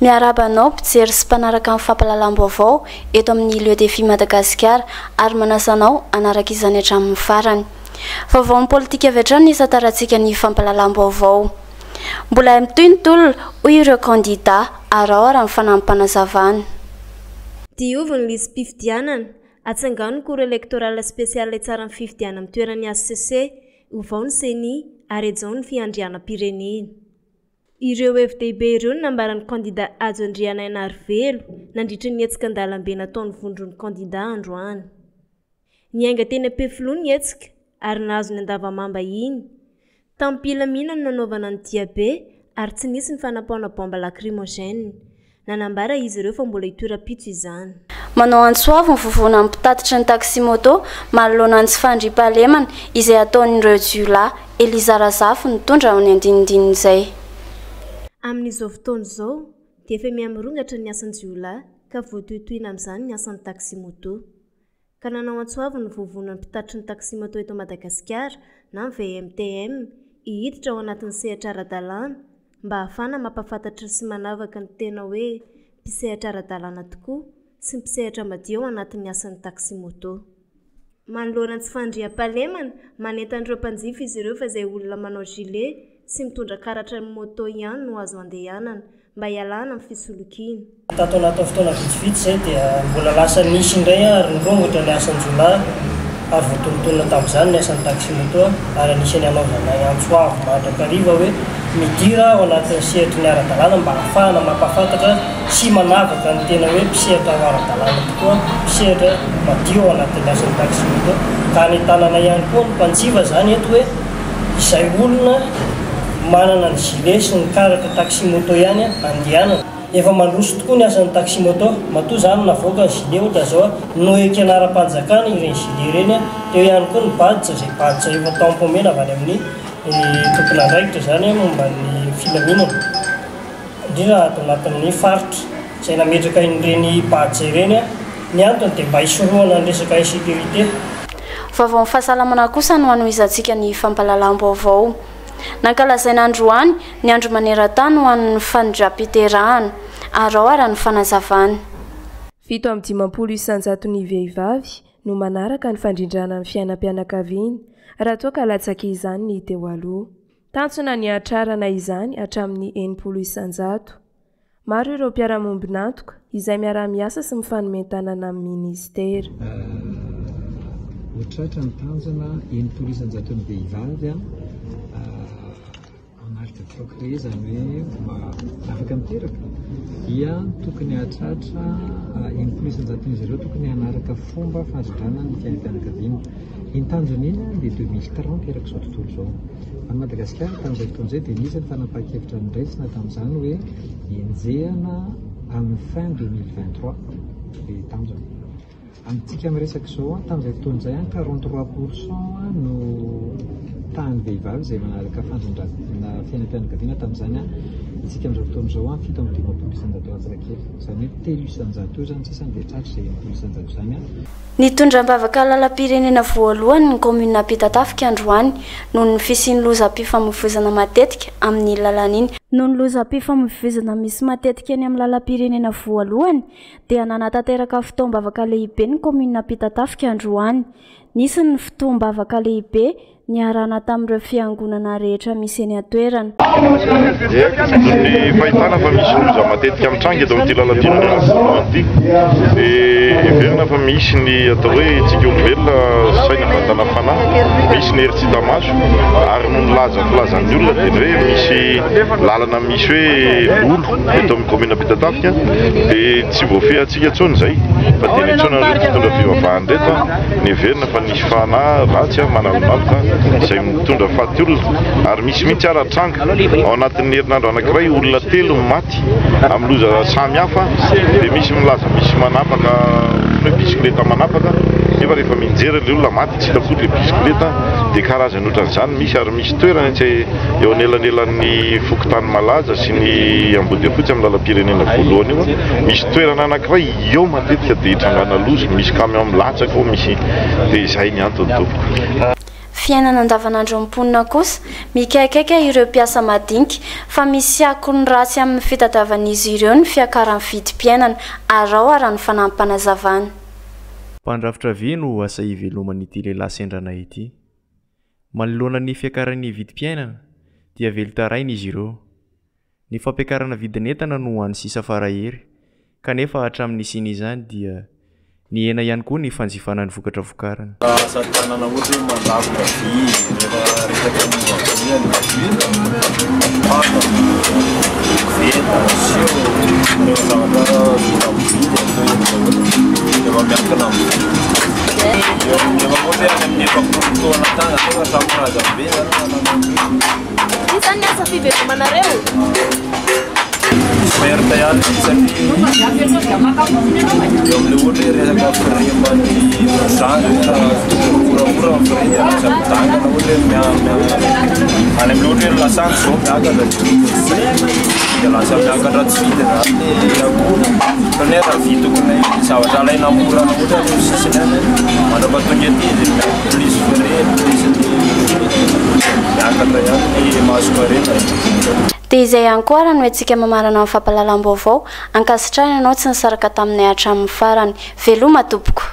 Miarabanao mpijery sy mpanaraka amin'ny fampahalalam-baovao eto amin'ny Lieu Défi Madagasikara ary manasanao anaraka izany hatramin'ny farany. Vaovaon'ny politika avy hatrany isan-tarantsika ny fampahalalam-baovao. Mbola mitohy ny tolona hoy ireo kandida araora amin'ny fanampampanazavana. Dioviny lisy mpifidianana atsangano cour électorale spéciale tsara amin'ny fifidianana amin'ny toeran'ny ACC ovao ny CENI ary ejao ny fiandrianam-pirenena. Ireo FDB ireo nambaran'ny kandida Ajo Andriana Narvelo nandritry ny hetsika an-dalambe nataon'ny vondron'ny kandida androany. Niainga teny am-Pefilo ny hetsika ary nahazo ny andavamamba iny. Tampilamina no nanaovana ny diabe ary tsy nisy ny fanapaona bomba lacrymogène. Nanambara izy ireo fa mbola hitoeram-pitso izany. Manao antsoavo ny vovona mpitatitra ny taxi-moto manoloana ny tsy fandriam-pahalemana izay ataon'ireo jiolahy Eliza Razafy nitondra ao ny andinindin'izay. Amin'izao fotoana izao dia efa mihamorongatra ny asan'ny jiolahy ka voatohitohina amin'izany ny asan'ny taxi-moto. Ka nanao antsoavo ny vovona mpitatitra ny taxi-moto eto Madagasikara na ny VMTM hihiditra ao anatin'ny sehatra ara-dalàna mba ahafana mampafantatra sy manavaka ny tena hoe mpisehatra ara-dalàna tokoa sy mpisehatra madio ao anatin'ny asan'ny taxi-moto. Manoloana ny tsy fandriam-pahalemana manentan'ireo mpanjifa izy ireo fa izay olona manao gilet sy mitondra karatra ny moto ihany no azo andehanana mba hialana amin'ny fisolokiana. Tato anaty fotoana vitsivitsy izay dia mbola lasa nisy indray ary nirongatra ny asan'ny jiolahy ary voatonontonona tamin'izany ny asan'ny taxi-moto ary anisany anaovana antsoavo mandrakariva hoe midira ao anatin'ny sehatry ny ara-dalàna mba ahafahana mampafantatra sy manavaka ny tena hoe mpisehatra ao ara-dalàna tokoa, mpisehatra madio ao anatin'ny asan'ny taxi-moto. Ka ny tanàna ihany koa ny mpanjifa izany eto hoe izay olona manana ny gilet sy ny karatra taxi-moto ihany andehanana. Efa mandroso tokoa ny asan'ny taxi-moto, matoa izany navoaka ny gilet ohatra zao no ekenara-panjakana ireny gilet ireny. Teo ihany koa ny badge izay badge efa tampomena avy any amin'ny tompona andraikitra izany momba ny filaminana. Indrindra ato anatin'ny faritra izay nametraka ireny badge ireny ny antony dia mba hisorohana ny resaka insécurité. Vaovaon'ny fahasalamana kosa no anohizantsika ny fampahalalam-baovao. Nankalazaina androany ny andro maneran-tany ho an'ny fandram-piterahana araora ny fanazavana. 7 isanjaton'ny vehivavy no manaraka ny fandrindrana ny fiainam-pianakaviana raha toa ka latsaka izany ny teo aloha. Tantsona ny atrarana izany hatramin'ny 9 isanjato. Maro ireo mpiara-mombinantoka izay miara-miasa sy mifanomentanana amin'ny ministera. Ohatratra ny tanjona 9 isanjaton'ny vehivavy anarika procré izany hoe afaka miteraka dia tokony hatratra 9 isanjaton'izy ireo tokony hanaraka fomba fandrindrana ny fiainam-pianakaviana. Iny tanjona iny dia 2030 eraka izao tontolo izao. Any Madagasikara tamin'izay fotoana izay dia nisy ny fanapahan-kevitra niraisina tamin'izany hoe enjehana amin'ny fin 2023 dia tanjona. Amintsika miresaka izao tamin'izay fotoana izay 43% no tany vehivavy izay manaraka fandrindrana fiainam-pianakaviana tamin'izany isika amin'izao fotoana izao 7 isanjato atsakely. Izany hoe 3 isanjato eo izany sasany dia tratra izay 9 isanjato izany. Nitondram-bavaka lalam-pirenena voalohany ny komina Ampitatafika androany noho ny fisian'ny lozam-pifamoivoizana matetika amin'ny lalan'iny. Noho ny lozam-pifamoivoizana misy matetika eny amin'ny lalam-pirenena voalohany dia nanatanteraka fotoam-bavaka lehibe ny komina Ampitatafika androany. Nisy ny fotoam-bavaka lehibe niarana tamin'ireo fiangonana rehetra misy eny atoerana. Ny fahitana fa misy loza matetika amin'ny tranga eto amin'ity lalam-pirenena voalohany ity dia heverina fa misy ny atao hoe tsika olombelona saina vatana fanahy, misy ny hery-tsy maso ary no filazan'ny olona dia hoe misy lalana misy hoe lolo eto amin'ny komina Ampitatafika dia tsy voafehy antsika intsony izay fa dia nitsona fitondra fivavahany reto ny heverina fa nisy fanahy ratsy manalonaloka izay mitondra faty olona ary misy mihitsy ara-tranga ao anatin'ny herinandro anankiray olona 3 maty amin'ny loza samy hafa dia misy milaza misy manapaka hoe bisikileta manapaka nefa rehefa minjery ilay olona maty tsy hita koa ilay bisikileta dia karazany ohatran'izany misy ary misy toerana tsy eo anelanelan'ny fokotany malaza sy ny Ambodiafotsy amin'ny lalam-pirenena voalohany io misy toerana anankiray eo matetika dia hitrangana loza misy kamiao milatsaka ao misy dia izay ny antony tompoko. fiainana andavanandro amponina kosa mikaikaika ireo mpiasa madinika fa misy akony ratsy amin'ny fitadavan'izy ireo ny fiakaran'ny vidim-piainana ary ao ara ny fanampanazavana. Mpandrafitra vy no asa iveloman'ity lehilahy sendrana ity. Manoloana ny fiakaran'ny vidim-piainana dia velotaraina izy ireo. Ny fampiakarana vidin'entana no any sisa farahery kanefa hatramin'ny sin'izany dia ny hena ihany koa ny fanjifana ny vokatra vokarana. Asa tanana ohatra hoe mandravona vy rehefa resaka movakonia ny veta sio ireo zavatra vita mividy rehefa miankina rehefa ohatra any amin'ny efapolo taona tena samy karazany be zany Isany asa fivelomanareo? Merta ihany satria eo amin'ilay ohatra hoe resaka firemany zany moramora ny fireny lasa mitangana ohatra hoe any amin'ilay ohatra hoe lasanty zao miakatra dia lasa miakatra tsy vidina ny akoho kanefa vy tokony zavatra alaina morana ohatra ny sisiny any mandrapatonga ety izy plisy fireny plisy miakatra ihany ny masokarena. Dia izay ihany koa raha no antsika mamarana amin'ny fampahalalam-baovao ankasitrahana ianao tsy nisaraka taminay hatramin'ny farany. Veloma tompoko.